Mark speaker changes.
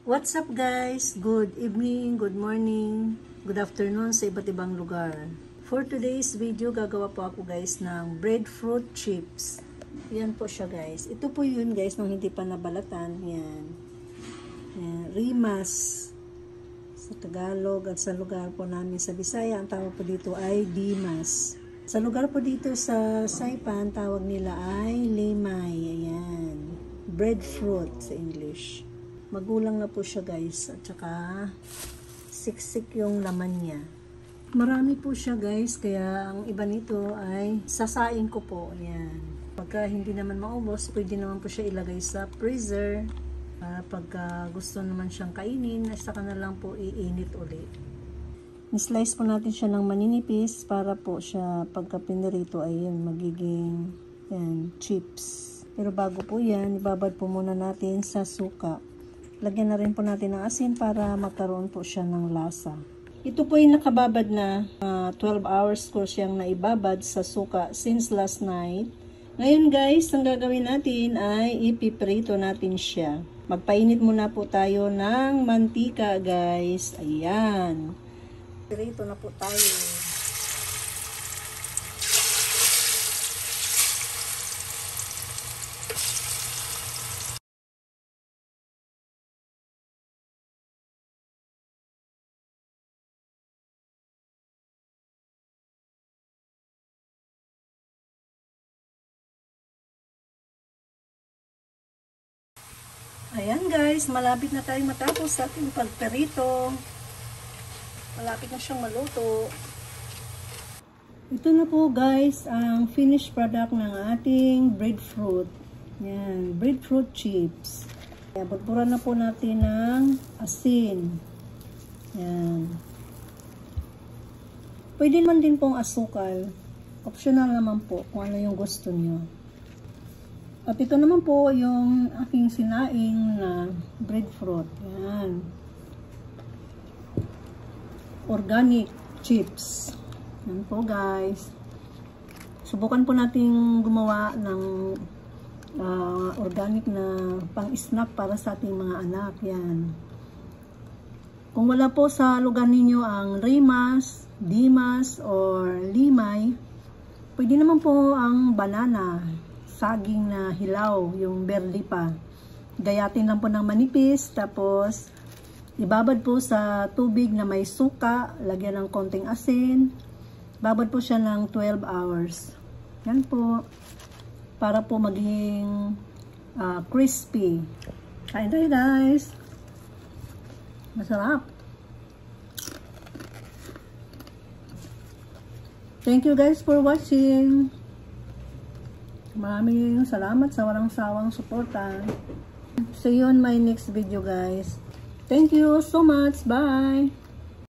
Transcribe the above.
Speaker 1: What's up guys? Good evening, good morning, good afternoon sa iba't ibang lugar. For today's video, gagawa po ako guys ng breadfruit chips. Yan po siya guys. Ito po yun guys nung hindi pa nabalatan. Yan. Yan. Rimas sa Tagalog at sa lugar po namin sa Bisaya, ang tawag po dito ay dimas. Sa lugar po dito sa Saipan, tawag nila ay limay. Ayan. Breadfruit sa English. Magulang na po siya guys. At saka siksik yung laman niya. Marami po siya guys. Kaya ang iba nito ay sasain ko po. Ayan. Pagka hindi naman maubos, pwede naman po siya ilagay sa freezer. Para pagka gusto naman siyang kainin, saka na lang po iinit ulit. Ni-slice po natin siya ng maninipis para po siya pagka pinirito ay yun, magiging yan, chips. Pero bago po yan, ibabad po muna natin sa suka. Lagyan na rin po natin ng asin para magkaroon po siya ng lasa. Ito po yung nakababad na 12 hours ko siyang naibabad sa suka since last night. Ngayon guys, ang gagawin natin ay ipiprito natin siya. Magpainit muna po tayo ng mantika guys. Ayan. Prito na po tayo. Ayan guys, malapit na tayong matapos sa ating pagperito. Malapit na siyang maluto. Ito na po guys ang finished product ng ating breadfruit. Yan, breadfruit chips. Ayan, pagpuran na po natin ng asin. Yan. Pwede naman din pong asukal. Optional naman po kung ano yung gusto nyo. At ito naman po yung aking sinaing na breadfruit. Yan. Organic chips. Yan po guys. Subukan po natin gumawa ng organic na pang-snack para sa ating mga anak. Yan. Kung wala po sa lugar ninyo ang rimas, dimas, or limay, pwede naman po ang banana. Saging na hilaw, yung berli pa. Gayatin lang po ng manipis, tapos ibabad po sa tubig na may suka, lagyan ng konting asin. Babad po siya ng 12 hours. Yan po. Para po maging crispy. Kain tayo guys. Masarap. Thank you guys for watching. Maraming salamat sa walang sawang suporta. See you on my next video guys. Thank you so much. Bye!